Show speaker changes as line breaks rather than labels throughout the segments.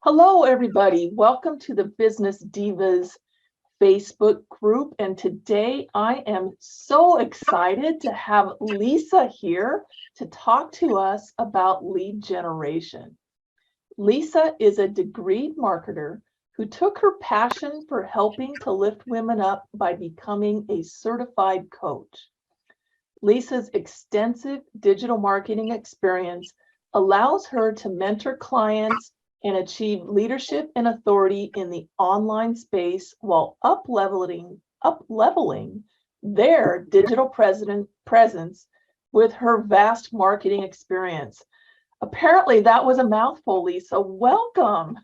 Hello, everybody. Welcome to the Business Divas Facebook group. And today I am so excited to have Lisa here to talk to us about lead generation. Lisa is a degreed marketer who took her passion for helping to lift women up by becoming a certified coach. Lisa's extensive digital marketing experience allows her to mentor clients and achieve leadership and authority in the online space while up-leveling their digital presence with her vast marketing experience. Apparently that was a mouthful, Lisa. Welcome.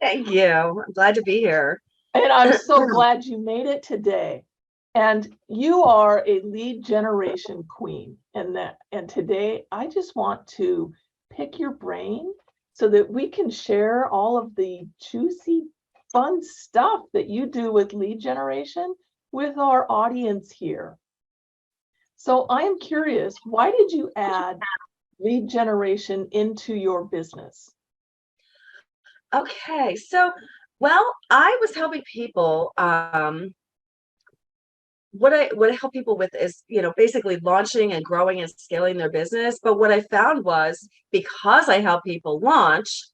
Thank you. I'm glad to be here.
And I'm so glad you made it today. And you are a lead generation queen. And today I just want to pick your brain so that we can share all of the juicy, fun stuff that you do with lead generation with our audience here. So I am curious, why did you add lead generation into your business?
Okay, so, I was helping people. What I help people with is, basically launching and growing and scaling their business. But what I found was because I help people launch,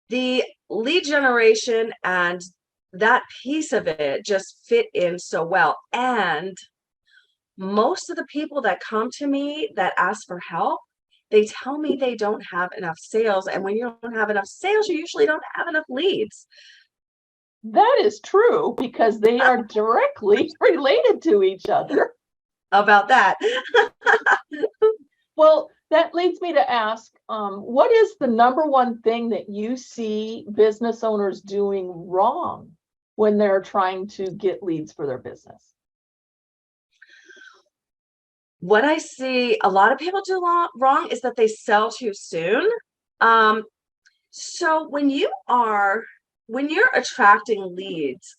the lead generation and that piece of it just fit in so well. And most of the people that come to me that ask for help, they tell me they don't have enough sales. And when you don't have enough sales, you usually don't have enough leads.
That is true because they are directly related to each other.
About that.
Well, that leads me to ask, what is the number one thing that you see business owners doing wrong when they're trying to get leads for their business?
What I see a lot of people do wrong is that they sell too soon. So when you're attracting leads,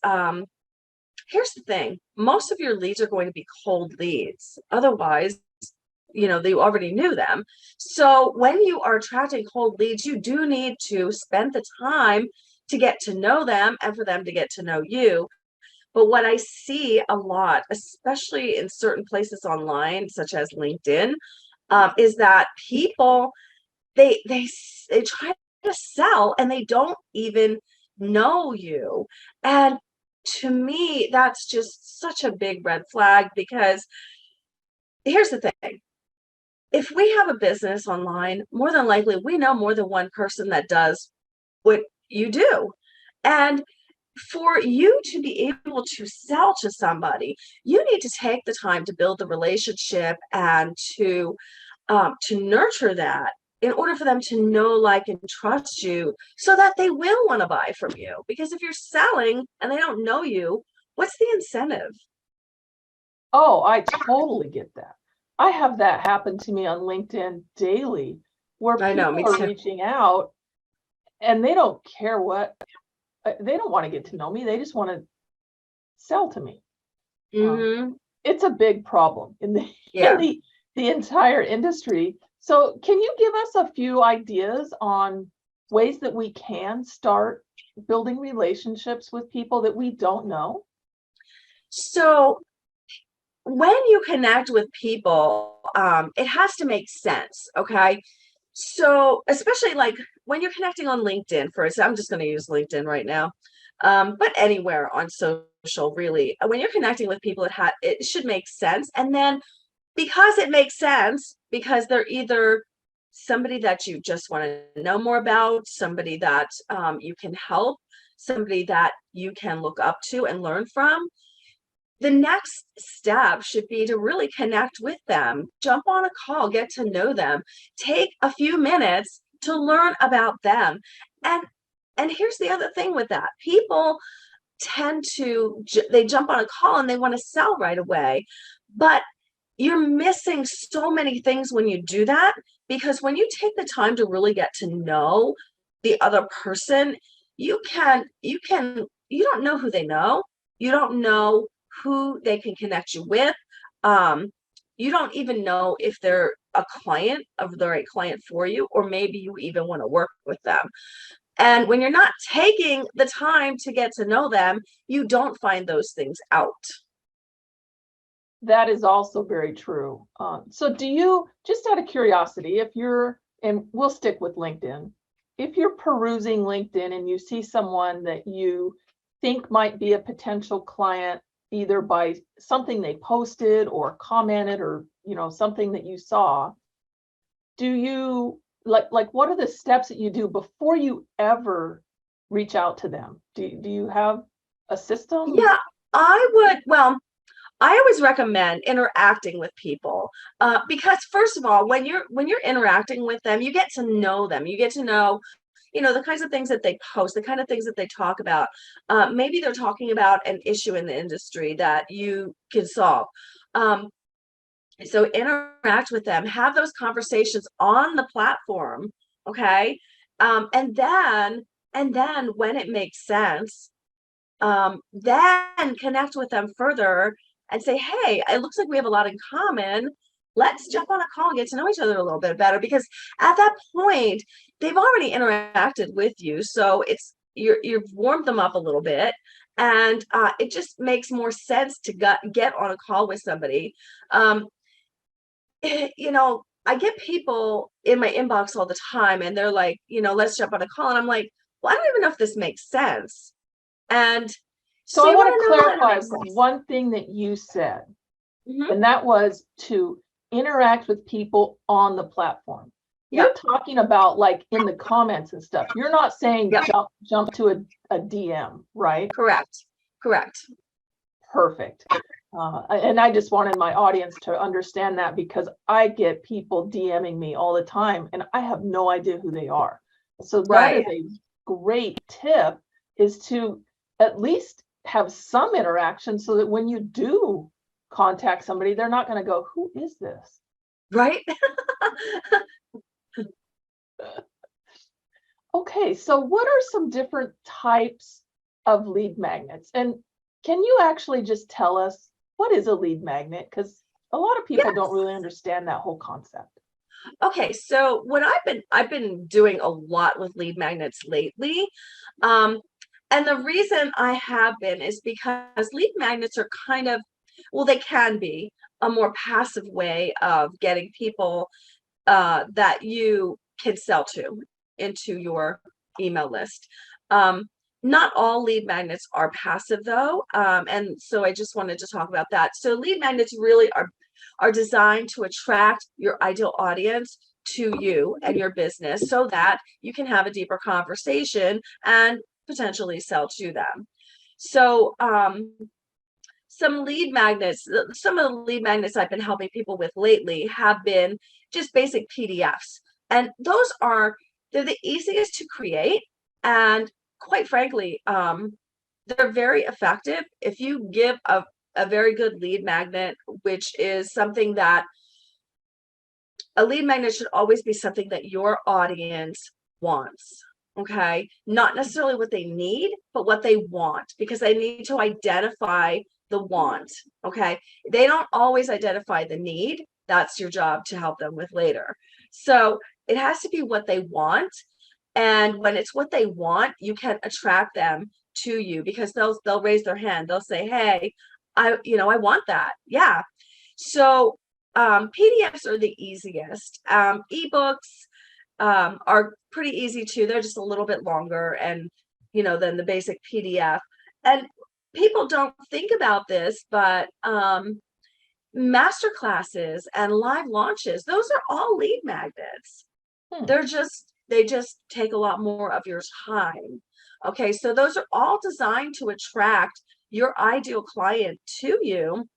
here's the thing. Most of your leads are going to be cold leads. Otherwise, they already knew them. So when you are attracting cold leads, you do need to spend the time to get to know them and for them to get to know you. But what I see a lot, especially in certain places online, such as LinkedIn, is that people, they try to sell and they don't even know you. And to me, that's just such a big red flag, because here's the thing. If we have a business online, more than likely we know more than one person that does what you do. And for you to be able to sell to somebody, you need to take the time to build the relationship and to nurture that in order for them to know, like, and trust you so that they will want to buy from you. Because if you're selling and they don't know you, what's the incentive?
Oh, I totally get that. I have that happen to me on LinkedIn daily, where
I know, me
people are
too.
reaching out and they don't care they don't want to get to know me. They just want to sell to me.
Mm-hmm.
It's a big problem in
Yeah.
the entire industry. So can you give us a few ideas on ways that we can start building relationships with people that we don't know?
So when you connect with people, it has to make sense. Okay. So especially like when you're connecting on LinkedIn, for instance, I'm just going to use LinkedIn right now. But anywhere on social, really, when you're connecting with people, it should make sense. And then because it makes sense, because they're either somebody that you just want to know more about, somebody that you can help, somebody that you can look up to and learn from, the next step should be to really connect with them, jump on a call, get to know them, take a few minutes to learn about them. And here's the other thing with that. People tend to they jump on a call and they want to sell right away. But you're missing so many things when you do that, because when you take the time to really get to know the other person, you don't know who they know. You don't know who they can connect you with. you don't even know if they're a client of the right client for you, or maybe you even want to work with them. And when you're not taking the time to get to know them, you don't find those things out.
That is also very true. So do you, just out of curiosity, if you're, and we'll stick with LinkedIn, if you're perusing LinkedIn and you see someone that you think might be a potential client, either by something they posted or commented, or, you know, something that you saw, do you, like what are the steps that you do before you ever reach out to them? Do you have a system?
Yeah, well, I always recommend interacting with people, because first of all, when you're interacting with them, you get to know them. You get to know, the kinds of things that they post, the kind of things that they talk about. Maybe they're talking about an issue in the industry that you can solve. Um, so interact with them, have those conversations on the platform, okay? And then when it makes sense, then connect with them further and say, hey, it looks like we have a lot in common. Let's jump on a call and get to know each other a little bit better, because at that point, they've already interacted with you. So you've warmed them up a little bit, and it just makes more sense to get on a call with somebody. Um, I get people in my inbox all the time, and they're like, let's jump on a call. And I'm like, well, I don't even know if this makes sense. And
So
so
I
you
want
want
to
to know that it
clarify
makes sense.
one thing that you said,
Mhm.
and that was to interact with people on the platform. You're
Yep.
talking about like in the comments and stuff. You're not saying
Yep.
jump to a DM, right?
Correct. Correct.
Perfect. And I just wanted my audience to understand that, because I get people DMing me all the time and I have no idea who they are. So that
Right.
is a great tip, is to at least have some interaction so that when you do contact somebody, they're not going to go, who is this?
Right.
Okay, so what are some different types of lead magnets? And can you actually just tell us what is a lead magnet? Because a lot of people don't
Yes.
really understand that whole concept.
Okay. So what I've been doing a lot with lead magnets lately. Um, and the reason I have been is because lead magnets are kind of, well, they can be a more passive way of getting people that you can sell to into your email list. Um, Not all lead magnets are passive though. And so I just wanted to talk about that. So lead magnets really are designed to attract your ideal audience to you and your business so that you can have a deeper conversation and potentially sell to them. So some of the lead magnets I've been helping people with lately have been just basic PDFs. And they're the easiest to create. And quite frankly, they're very effective. If you give a very good lead magnet, which is something that a lead magnet should always be something that your audience wants. Okay. Not necessarily what they need, but what they want, because they need to identify the want. Okay. They don't always identify the need. That's your job to help them with later. So it has to be what they want. And when it's what they want, you can attract them to you, because they'll raise their hand. They'll say, hey, I want that. Yeah. So PDFs are the easiest. Ebooks are pretty easy too. They're just a little bit longer and than the basic PDF. And people don't think about this, but master classes and live launches, those are all lead magnets.
Hmm.
They just take a lot more of your time. Okay, so those are all designed to attract your ideal client to you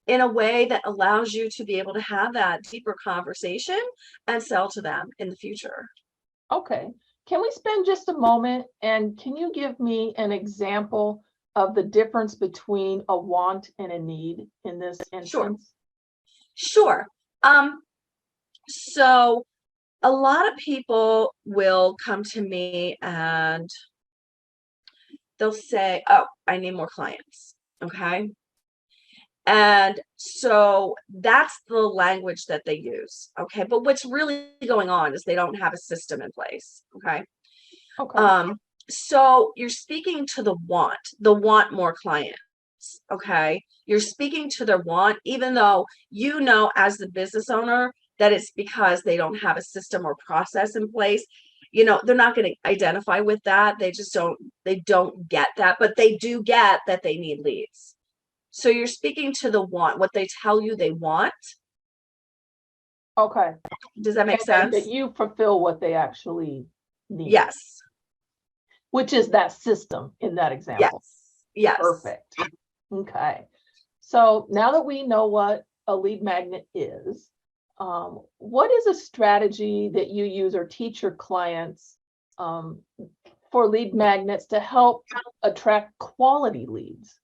in a way that allows you to be able to have that deeper conversation and sell to them in the future.
Okay. Can we spend just a moment, and can you give me an example of the difference between a want and a need in this
Sure,
instance?
sure. Um, so a lot of people will come to me and they'll say, oh, I need more clients. Okay. And so that's the language that they use. Okay. But what's really going on is they don't have a system in place. Okay.
Okay.
So you're speaking to the want more clients. Okay. You're speaking to their want, even though you know as the business owner that it's because they don't have a system or process in place. They're not going to identify with that. They don't get that, but they do get that they need leads. So you're speaking to the want, what they tell you they want.
Okay.
Does that make
And that
sense?
you fulfill what they actually need,
Yes.
which is that system in that
Yes.
example.
Yes.
Perfect. Okay. So now that we know what a lead magnet is, what is a strategy that you use or teach your clients for lead magnets to help attract quality leads?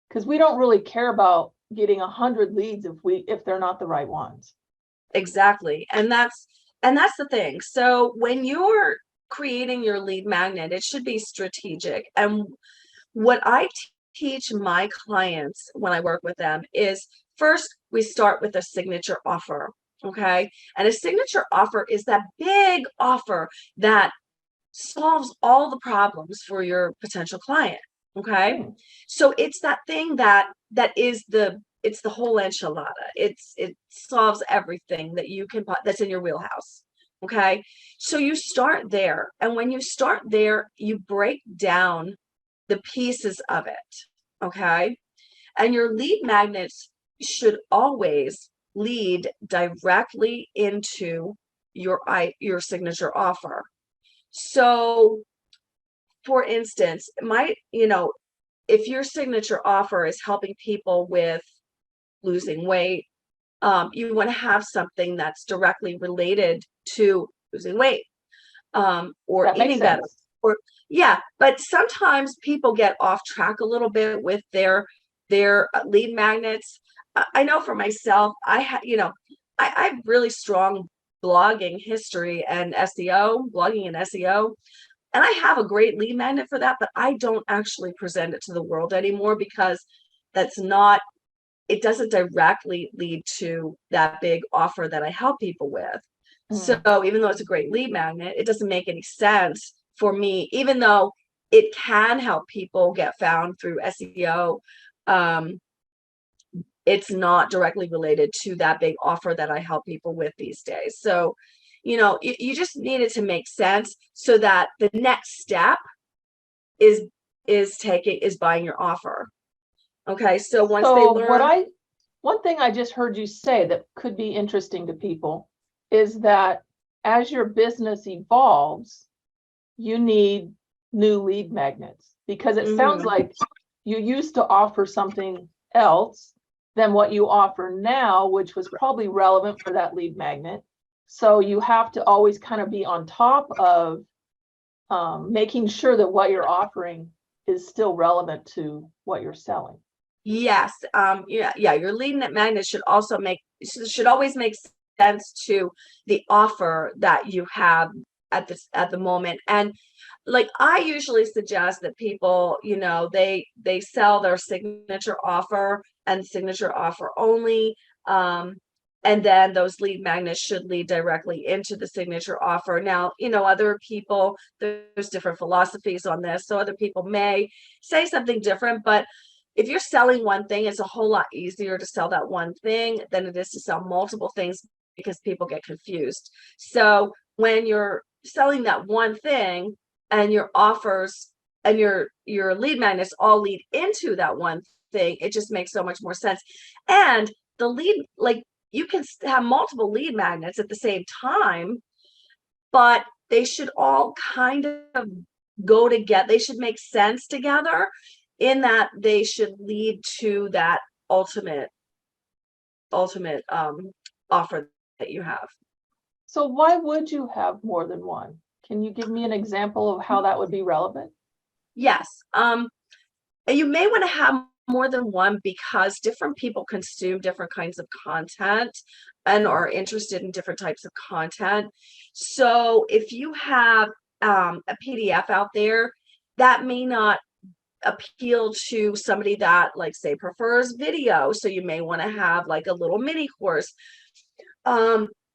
Because we don't really care about getting 100 leads if they're not the right ones.
Exactly. And that's the thing. So when you're creating your lead magnet, it should be strategic. And what I teach my clients when I work with them is first we start with a signature offer. Okay. And a signature offer is that big offer that solves all the problems for your potential client. Okay.
Hmm.
So it's that thing it's the whole enchilada. It solves everything that's in your wheelhouse. Okay. So you start there. And when you start there, you break down the pieces of it. Okay. And your lead magnets should always lead directly into your signature offer. So, for instance, if your signature offer is helping people with losing weight, you want to have something that's directly related to losing weight, or
That makes
eating better.
sense.
Or yeah, but sometimes people get off track a little bit with their lead magnets. I know for myself, I have really strong blogging history and blogging and SEO. And I have a great lead magnet for that, but I don't actually present it to the world anymore because that's not, it doesn't directly lead to that big offer that I help people with. So
Mm.
even though it's a great lead magnet, it doesn't make any sense for me, even though it can help people get found through SEO. Um, it's not directly related to that big offer that I help people with these days. So, you just need it to make sense so that the next step is is buying your offer. Okay. So once they
So
learn,
one thing I just heard you say that could be interesting to people is that as your business evolves, you need new lead magnets, because it sounds
mhm,
like you used to offer something else than what you offer now, which was probably relevant for that lead magnet. So you have to always kind of be on top of making sure that what you're offering is still relevant to what you're selling.
yes, yeah, your lead magnet should always make sense to the offer that you have at the moment. And like I usually suggest that people, they sell their signature offer and signature offer only. And then those lead magnets should lead directly into the signature offer. Now, other people, there's different philosophies on this. So other people may say something different, but if you're selling one thing, it's a whole lot easier to sell that one thing than it is to sell multiple things because people get confused. So when you're selling that one thing and your offers and your lead magnets all lead into that one thing, it just makes so much more sense. And the lead, like you can have multiple lead magnets at the same time, but they should all kind of go together. They should make sense together in that they should lead to that ultimate offer that you have.
So why would you have more than one? Can you give me an example of how that would be relevant?
Yes. And you may want to have more than one because different people consume different kinds of content and are interested in different types of content. So if you have a PDF out there, that may not appeal to somebody that, like, say, prefers video. So you may want to have like a little mini course,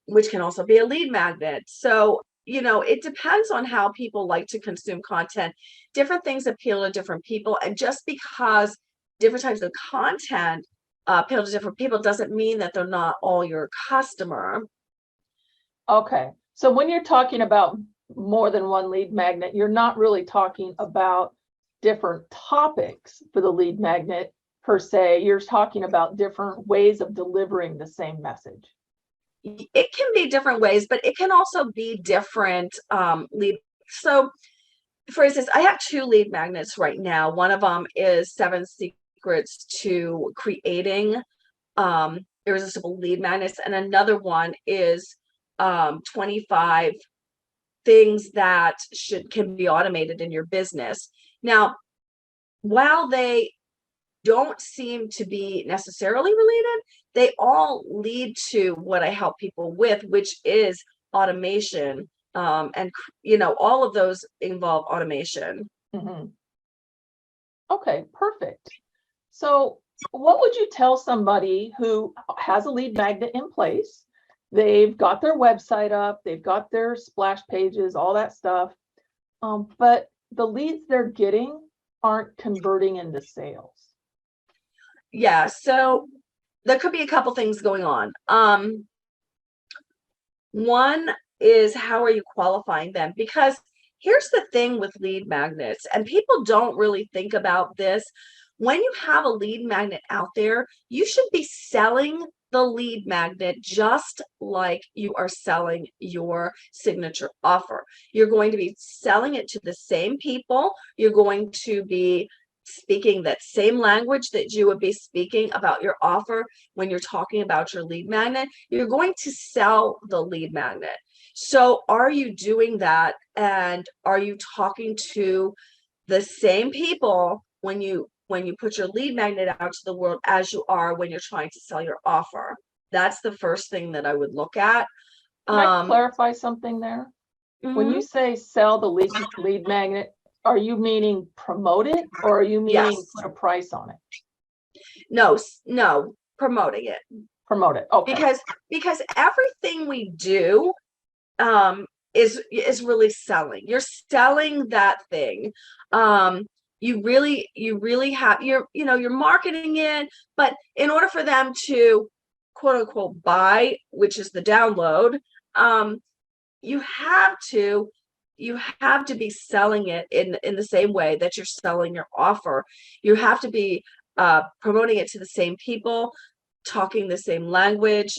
which can also be a lead magnet. So, it depends on how people like to consume content. Different things appeal to different people. And just because different types of content appeal to different people doesn't mean that they're not all your customer.
Okay. So when you're talking about more than one lead magnet, you're not really talking about different topics for the lead magnet per se. You're talking about different ways of delivering the same message.
It can be different ways, but it can also be different lead. So, for instance, I have 2 lead magnets right now. One of them is 7 secrets to creating irresistible lead magnets, and another one is 25 things that can be automated in your business. Now, while they don't seem to be necessarily related, they all lead to what I help people with, which is automation. And all of those involve automation.
Mm-hmm. Okay, perfect. So what would you tell somebody who has a lead magnet in place? They've got their website up, they've got their splash pages, all that stuff, but the leads they're getting aren't converting into sales.
Yeah, so there could be a couple things going on. One is, how are you qualifying them? Because here's the thing with lead magnets, and people don't really think about this. When you have a lead magnet out there, you should be selling the lead magnet just like you are selling your signature offer. You're going to be selling it to the same people. You're going to be speaking that same language that you would be speaking about your offer when you're talking about your lead magnet. You're going to sell the lead magnet. So are you doing that? And are you talking to the same people when you put your lead magnet out to the world as you are when you're trying to sell your offer? That's the first thing that I would look at.
Can I clarify something there? When you say sell the lead magnet, are you meaning promote it, or are you meaning put a price on it?
No, promoting it.
Promote it. Okay.
Because everything we do is really selling. You're selling that thing. You really have, you're marketing it, but in order for them to quote unquote buy, which is the download, you have to be selling it in the same way that you're selling your offer. You have to be promoting it to the same people, talking the same language,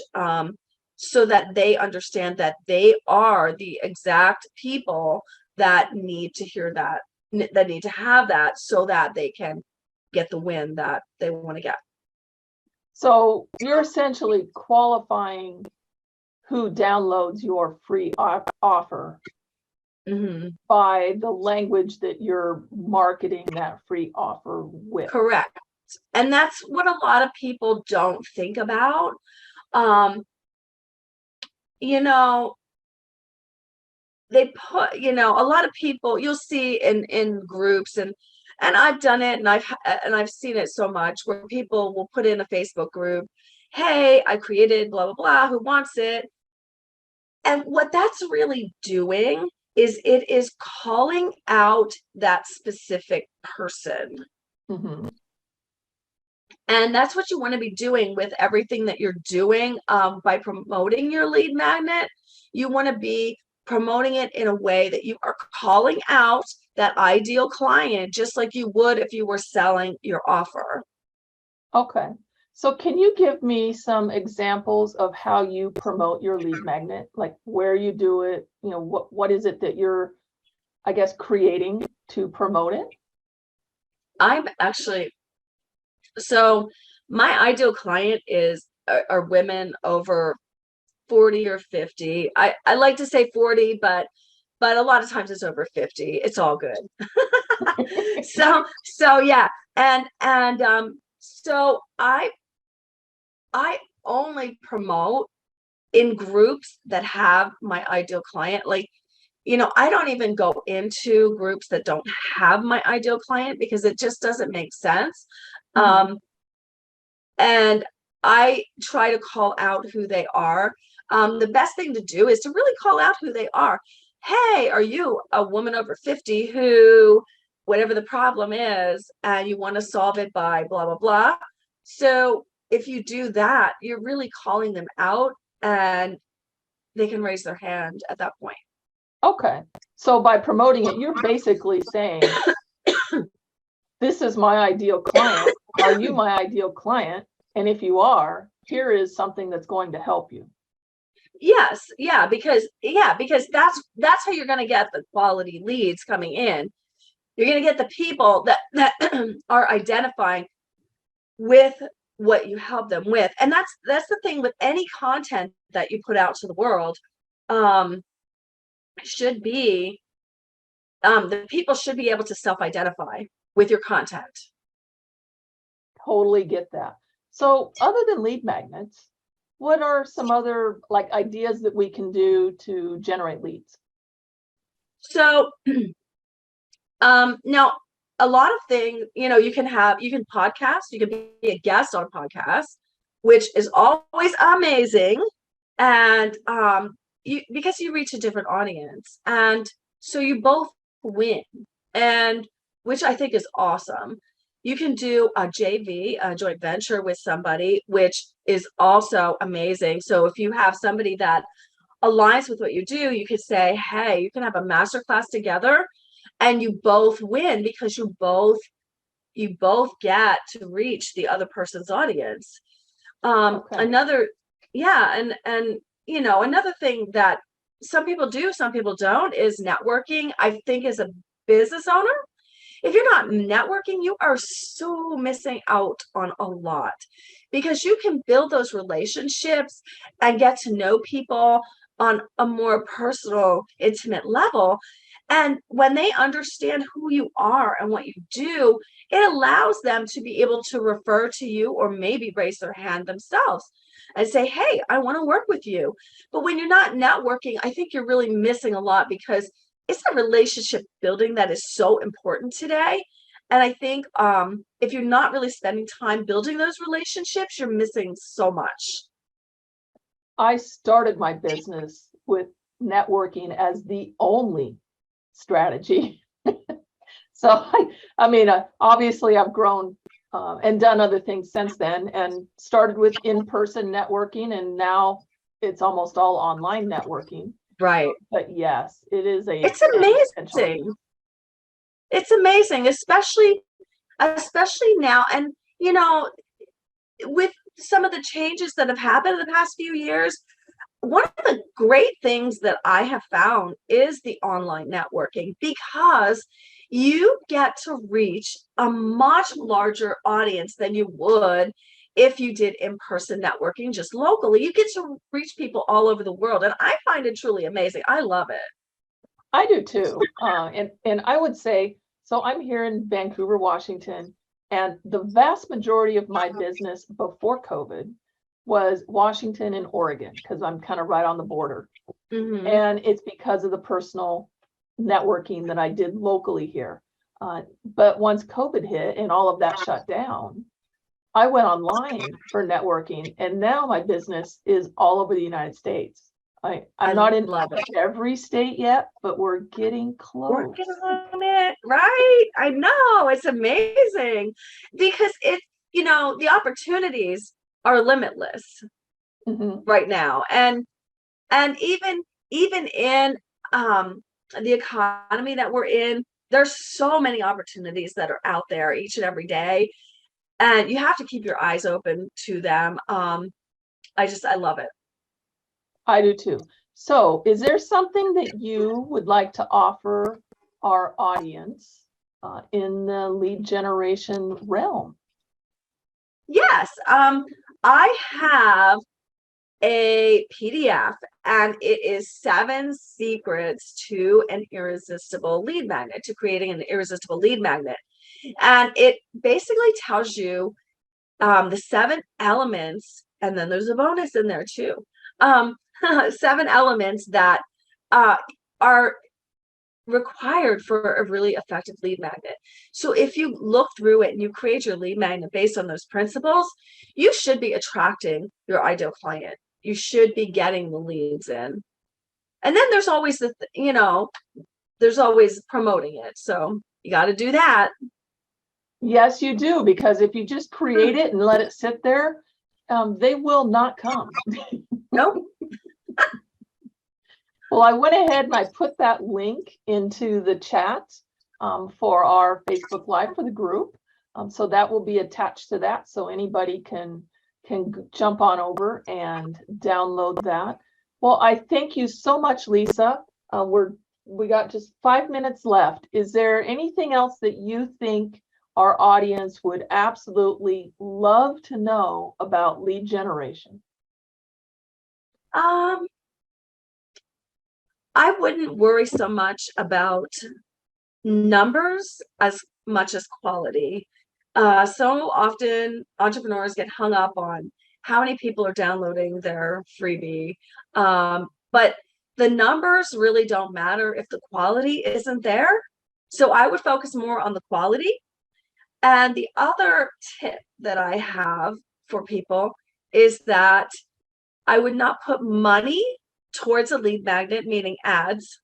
so that they understand that they are the exact people that need to hear that need to have that, so that they can get the win that they want to get.
So you're essentially qualifying who downloads your free offer by the language that you're marketing that free offer with.
Correct. And that's what a lot of people don't think about. They put, a lot of people you'll see in groups, and I've done it, and I've seen it so much, where people will put in a Facebook group, hey, I created blah blah blah, who wants it? And what that's really doing is it is calling out that specific person. And that's what you want to be doing with everything that you're doing. By promoting your lead magnet, you want to be promoting it in a way that you are calling out that ideal client, just like you would if you were selling your offer.
Okay. So can you give me some examples of how you promote your lead magnet, like where you do it? What is it that you're, I guess, creating to promote it?
So my ideal client are women over 40 or 50. I like to say 40, but a lot of times it's over 50. It's all good. So yeah. So I only promote in groups that have my ideal client. Like, I don't even go into groups that don't have my ideal client because it just doesn't make sense.
Mhm.
And I try to call out who they are. The best thing to do is to really call out who they are. Hey, are you a woman over 50 who, whatever the problem is, and you want to solve it by blah, blah, blah? So if you do that, you're really calling them out and they can raise their hand at that point.
Okay. So by promoting it, you're basically saying, this is my ideal client. Are you my ideal client? And if you are, here is something that's going to help you.
Yes, yeah, because that's how you're going to get the quality leads coming in. You're going to get the people that are identifying with what you help them with. And that's the thing with any content that you put out to the world. Should be the people should be able to self-identify with your content.
Totally get that. So other than lead magnets, what are some other like ideas that we can do to generate leads?
So now a lot of things, you can podcast, you can be a guest on a podcast, which is always amazing. And because you reach a different audience, and so you both win, and which I think is awesome. You can do a JV, a joint venture with somebody, which is also amazing. So if you have somebody that aligns with what you do, you could say, hey, you can have a masterclass together and you both win because you both get to reach the other person's audience.
Okay.
Another thing that some people do, some people don't, is networking. I think as a business owner, if you're not networking, you are so missing out on a lot because you can build those relationships and get to know people on a more personal, intimate level. And when they understand who you are and what you do, it allows them to be able to refer to you or maybe raise their hand themselves and say, hey, I want to work with you. But when you're not networking, I think you're really missing a lot because it's a relationship building that is so important today. And I think if you're not really spending time building those relationships, you're missing so much.
I started my business with networking as the only strategy. So obviously I've grown and done other things since then, and started with in-person networking, and now it's almost all online networking.
Right.
But yes, it is
It's
an essential.
amazing. It's amazing, especially now. And with some of the changes that have happened in the past few years, one of the great things that I have found is the online networking because you get to reach a much larger audience than you would if you did in-person networking just locally. You get to reach people all over the world, and I find it truly amazing. I love it.
I do too. And I would say, so I'm here in Vancouver, Washington, and the vast majority of my business before COVID was Washington and Oregon, because I'm kind of right on the border.
Mm-hmm.
And it's because of the personal networking that I did locally here. But once COVID hit and all of that shut down, I went online for networking, and now my business is all over the United States. I'm not in every state yet, but we're getting close.
Working on it, right? I know, it's amazing because the opportunities are limitless right now, and even in the economy that we're in, there's so many opportunities that are out there each and every day, and you have to keep your eyes open to them. I love it.
I do too. So is there something that you would like to offer our audience in the lead generation realm?
Yes, I have a PDF, and it is 7 secrets to an irresistible lead magnet, to creating an irresistible lead magnet. And it basically tells you the 7 elements, and then there's a bonus in there too. 7 elements that are required for a really effective lead magnet. So if you look through it and you create your lead magnet based on those principles, you should be attracting your ideal client. You should be getting the leads in. And then there's always there's always promoting it. So you got to do that.
Yes, you do, because if you just create it and let it sit there, they will not come.
Nope.
Well, I went ahead and I put that link into the chat for our Facebook Live for the group. So that will be attached to that, so anybody can jump on over and download that. Well, I thank you so much, Lisa. We got just 5 minutes left. Is there anything else that you think our audience would absolutely love to know about lead generation?
I wouldn't worry so much about numbers as much as quality. So often entrepreneurs get hung up on how many people are downloading their freebie. But the numbers really don't matter if the quality isn't there. So I would focus more on the quality. And the other tip that I have for people is that I would not put money towards a lead magnet, meaning ads,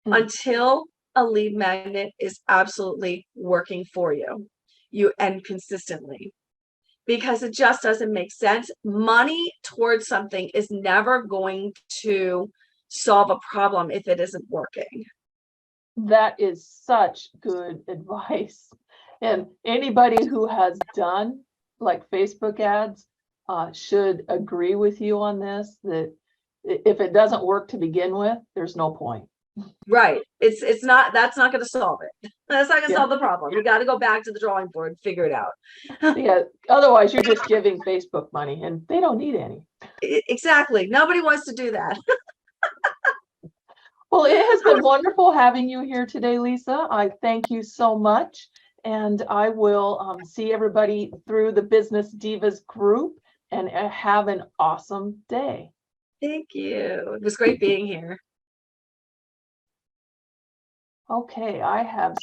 until a lead magnet is absolutely working for you and consistently, because it just doesn't make sense. Money towards something is never going to solve a problem if it isn't working.
That is such good advice. And anybody who has done like Facebook ads should agree with you on this, that if it doesn't work to begin with, there's no point.
Right. That's not going to solve it. That's not going to solve the problem. You got to go back to the drawing board, figure it out.
Yeah. Otherwise, you're just giving Facebook money, and they don't need any.
Exactly. Nobody wants to do that.
Well, it has been wonderful having you here today, Lisa. I thank you so much. And I will see everybody through the Business Divas group, and have an awesome day.
Thank you. It was great being here.
Okay, I have